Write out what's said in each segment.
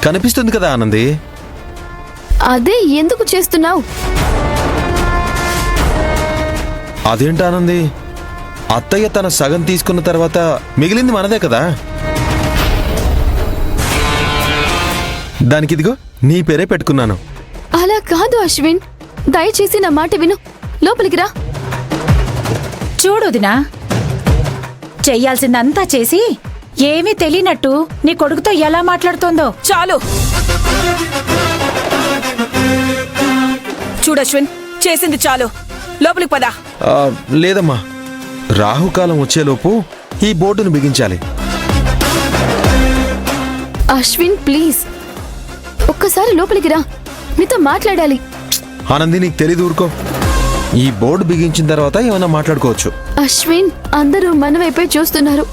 కనిపిస్తుంది కదా ఆనంది. అదే ఎందుకు చేస్తున్నావు? అదేంటి ఆనంది, అత్తయ్య తన సగం తీసుకున్న తర్వాత మిగిలింది మనదే కదా. దానికి ఇదిగో నీ పేరే పెట్టుకున్నాను. అలా కాదు అశ్విన్, దయచేసి నా మాట విను. లోపలికి రా. చూడుదినా, చెయ్యాల్సిందంతా చేసి ఏమీ తెలియనట్టు నీ కొడుకుతో ఎలా మాట్లాడుతోందో. చాలు చూడు అశ్విన్, చేసింది చాలు, లోపలికి పదా. లేదమ్మా, రాహుకాలం వచ్చేలోపు ఈ బోర్డును బిగించాలి. అశ్విన్ ప్లీజ్ ఒక్కసారి లోపలికి రా, నీతో మాట్లాడాలి. ఆనంది, నీకు తెలీదు, ఊరుకో. ఈ బోర్డు బిగించిన తర్వాత ఏమైనా మాట్లాడుకోవచ్చు. అశ్విన్, అందరూ మన వైపే చూస్తున్నారు.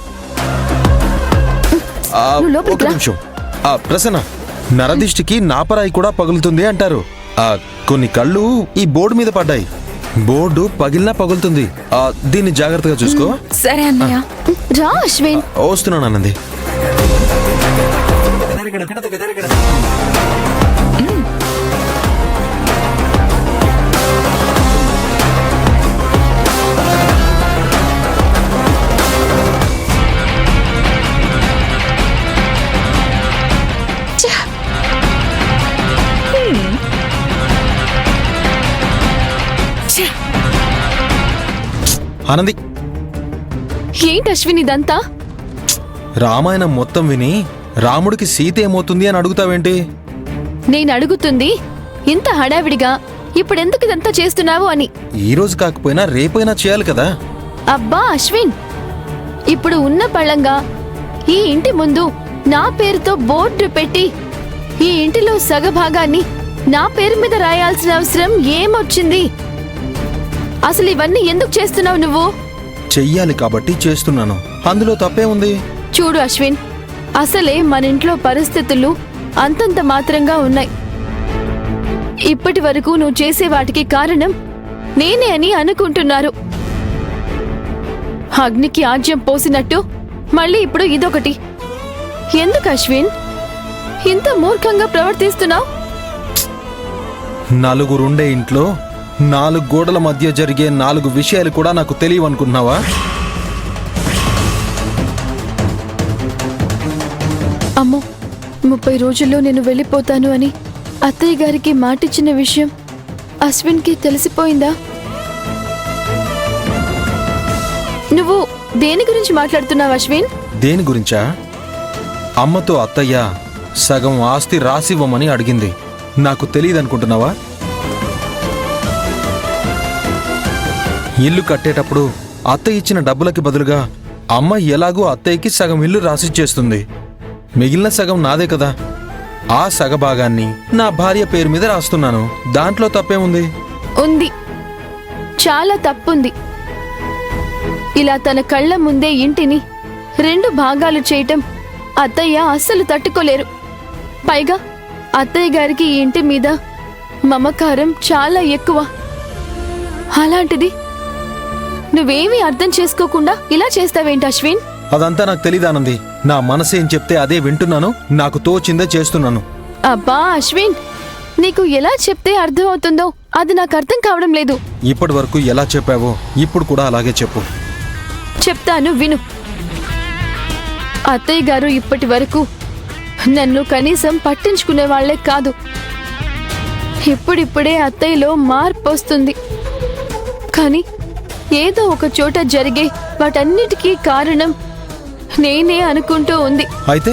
నువ్వు లోపలికి ఒక రా. నిమిషం. ప్రసన్న, నరదిష్టికి నాపరాయి కూడా పగులుతుంది అంటారు. కొన్ని కళ్ళు ఈ బోర్డు మీద పడ్డాయి. బోర్డు పగిలినా పగులుతుంది. దీన్ని జాగ్రత్తగా చూసుకో. సరే అన్నయ్య. రా అశ్విన్. వస్తున్నాను ఆనంది. ఆనంది, ఏంటి అశ్విన్ ఇదంతా? రామాయణం మొత్తం విని రాముడికి సీత ఏమవుతుంది అని అడుగుతావేంటి? నేను అడుగుతుంది ఇంత హడావిడిగా ఇప్పుడెందుకు ఇదంతా చేస్తున్నావు అని. ఈ రోజు కాకపోయినా రేపైనా చేయాలి కదా. అబ్బా అశ్విన్, ఇప్పుడు ఉన్న పళంగా ఈ ఇంటి ముందు నా పేరుతో బోర్డు పెట్టి ఈ ఇంటిలో సగభాగాన్ని నా పేరు మీద రాయాల్సిన అవసరం ఏమొచ్చింది? అసలు ఇవన్నీ ఎందుకు చేస్తున్నావు నువ్వు? చెయ్యాలి కాబట్టి చేస్తున్నాను, అందులో తప్పే ఉంది. చూడు అశ్విన్, అసలే మన ఇంట్లో పరిస్థితులు అంతంత మాత్రంగా ఉన్నాయి. ఇప్పటి వరకు నువ్వు చేసే వాటికి కారణం నేనే అని అనుకుంటున్నారు. అగ్నికి ఆజ్యం పోసినట్టు మళ్ళీ ఇప్పుడు ఇదొకటి. ఎందుకు అశ్విన్ ఇంత మూర్ఖంగా ప్రవర్తిస్తున్నావు? నలుగురుండే ఇంట్లో 4 గోడల మధ్య జరిగే 4 విషయాలు కూడా నాకు తెలియవనుకుంటున్నావా? అమ్మో, 30 రోజుల్లో నేను వెళ్ళిపోతాను అని అత్తయ్య గారికి మాటిచ్చిన విషయం అశ్విన్కి తెలిసిపోయిందా? నువ్వు దేని గురించి మాట్లాడుతున్నావు అశ్విన్? దేని గురించా? అమ్మతో అత్తయ్య సగం ఆస్తి రాసివ్వమని అడిగింది. నాకు తెలియదనుకుంటున్నావా? ఇల్లు కట్టేటప్పుడు అత్తయ్య ఇచ్చిన డబ్బులకి బదులుగా అమ్మ ఎలాగూ అత్తయ్యకి సగం ఇల్లు రాసిచ్చేస్తుంది. మిగిలిన సగం నాదే కదా. ఆ సగభాగాన్ని నా భార్య పేరు మీద రాస్తున్నాను. దాంట్లో తప్పేముంది? ఉంది, చాలా తప్పుంది. ఇలా తన కళ్ళ ముందే ఇంటిని 2 భాగాలు చేయటం అత్తయ్య అస్సలు తట్టుకోలేరు. పైగా అత్తయ్య గారికి ఈ ఇంటి మీద మమకారం చాలా ఎక్కువ. అలాంటిది నువ్వేమీ అర్థం చేసుకోకుండా ఇలా చేస్తావేంటి అశ్విన్? అదంతా నాకు తెలీదానంది. నా మనసేం చెప్తే అదే వింటున్నాను. నాకు తోచిందే చేస్తున్నాను. అబ్బా అశ్విన్, నీకు ఎలా చెప్తే అర్థమవుతుందో అది నాకు అర్థం కావడం లేదు. ఇప్పటి వరకు ఎలా చెప్పావో ఇప్పుడు కూడా అలాగే చెప్పు. చెప్తాను విను. అత్తయ్య గారు ఇప్పటి వరకు నన్ను కనీసం పట్టించుకునే వాళ్లే కాదు. ఇప్పుడిప్పుడే అత్తయ్యలో మార్పు వస్తుంది. కానీ ఏదో ఒక చోట జరిగే వాటన్నిటికీ కారణం నేనే అనుకుంటూ ఉంది. అయితే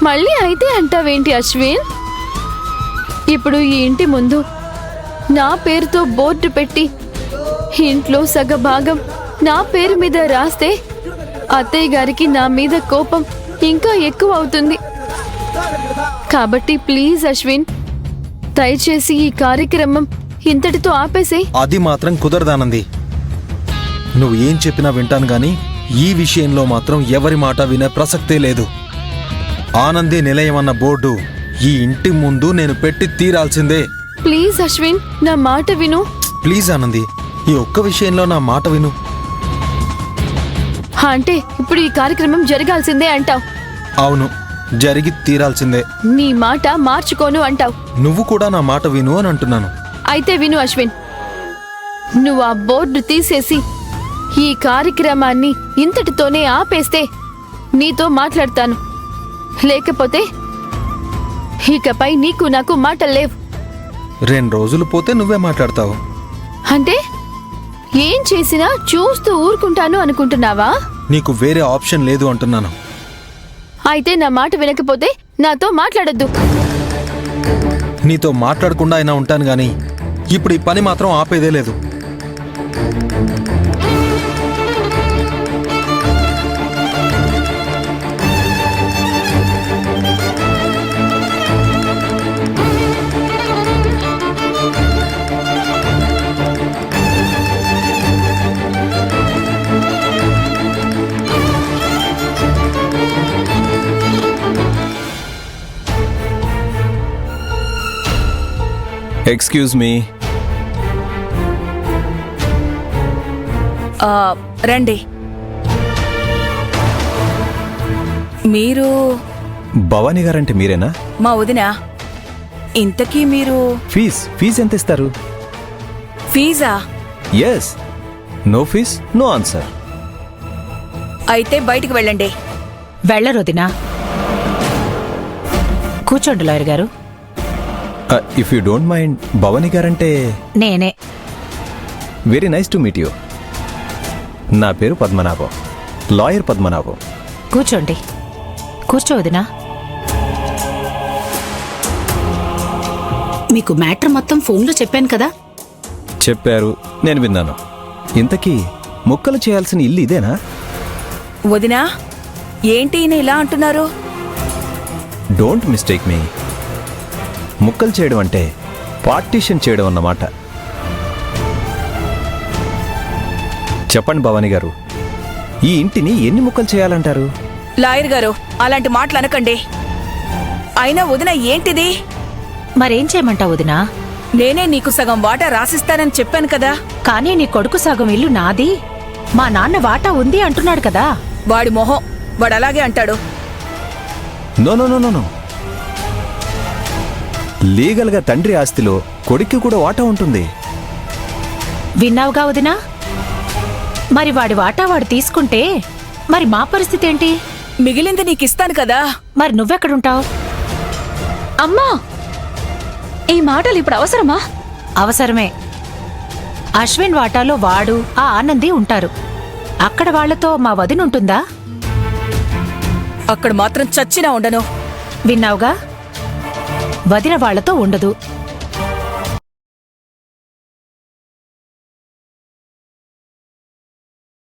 మళ్ళీ అయితే అంటావేంటి అశ్విన్? ఇప్పుడు ఈ ఇంటి ముందు నా పేరుతో బోర్డు పెట్టి ఇంట్లో సగభాగం నా పేరు మీద రాస్తే అత్తయ్య గారికి నా మీద కోపం ఇంకా ఎక్కువ అవుతుంది. కాబట్టి ప్లీజ్ అశ్విన్, దయచేసి ఈ కార్యక్రమం ఇంతటితో ఆపేసే. అది మాత్రం కుదరదానంది. నువ్వు ఏం చెప్పినా వింటాను గాని ఈ విషయంలో మాత్రం ఎవరి మాట వినే ప్రసక్తే లేదు. ఆనందే నిలయమన్న బోర్డు ఈ ఇంటి ముందు నేను పెట్టి తీరాల్సిందే. ప్లీజ్ అశ్విన్, నా మాట విను. ప్లీజ్ ఆనంది, ఈ ఒక్క విషయంలో నా మాట విను. అంటే ఇప్పుడు ఈ కార్యక్రమం జరగాల్సిందే అంటావు? అవును, జరిగి తీరాల్సిందే. నీ మాట మార్చుకోను అంటావు. నువ్వు కూడా నా మాట విను అని అంటున్నాను. అయితే విను అశ్విన్, నువ్వు ఆ బోర్డు తీసేసి ఈ కార్యక్రమాన్ని ఇంతటితోనే ఆపేస్తే నీతో మాట్లాడతాను. లేకపోతే ఇకపై నీకు నాకు మాటల్లేవు. 2 రోజులు పోతే నువ్వే మాట్లాడతావు. అంటే ఏం చేసినా చూస్తూ ఊరుకుంటాను అనుకుంటున్నావా? నీకు వేరే ఆప్షన్ లేదు అంటున్నాను. అయితే నా మాట వినకపోతే నాతో మాట్లాడొద్దు. నీతో మాట్లాడకుండా అయినా ఉంటాను గాని ఇప్పుడు ఈ పని మాత్రం ఆపేదే లేదు. Excuse me. రండి. మీరు భవానీ గారంటే మీరేనా? మా వదిన. ఇంతకీ మీరు ఫీజ్ ఎంత ఇస్తారు? ఫీజా? Yes. No fees no answer. అయితే బయటికి వెళ్ళండి. వెళ్ళరొదినా. కూర్చోండి లాయర్ గారు. If you don't mind, Bhavani గారంటే నేనే. Very nice to meet you. నా పేరు పద్మనాభం, లాయర్ పద్మనాభం. కూర్చోండి. కూర్చోవదినా. మీకు మ్యాటర్ మొత్తం ఫోన్లో చెప్పాను కదా. చెప్పారు, నేను విన్నాను. ఇంతకీ ముక్కలు చేయాల్సిన ఇల్లు ఇదేనా? వదినా, ఏంటి ఈయన ఇలా అంటున్నారు? డోంట్ మిస్టేక్ మీ. ముక్కలు చేయడం అంటే పార్టీషన్ చేయడం అన్నమాట. చెప్పండి భవానీ గారు, ఈ ఇంటిని ఎన్ని ముక్కలు చేయాలంటారు? లాయర్ గారు, అలాంటి మాటలు అనకండి. అయినా వదిన ఏంటిది? మరేం చేయమంటావు వదినా? నేనే నీకు సగం వాటా రాసిస్తానని చెప్పాను కదా. కానీ నీ కొడుకు సగం ఇల్లు నాది, మా నాన్న వాటా ఉంది అంటున్నాడు కదా. వాడి మొహం, వాడు అలాగే అంటాడు. No no no no no. లీగల్గా తండ్రి ఆస్తిలో కొడుక్కి కూడా వాటా ఉంటుంది. విన్నావుగా వదినా? మరి వాడి వాటా వాడు తీసుకుంటే మరి మా పరిస్థితి ఏంటి? మిగిలింది నీకిస్తాను కదా. మరి నువ్వెక్కడుంటావు? అమ్మా, ఈ మాటలు ఇప్పుడు అవసరమా? అవసరమే. అశ్విన్ వాటాలో వాడు ఆ ఆనంది ఉంటారు. అక్కడ వాళ్లతో మా వదినుంటుందా? అక్కడ మాత్రం చచ్చినా ఉండను. విన్నావుగా? వదిన వాళ్లతో ఉండదు.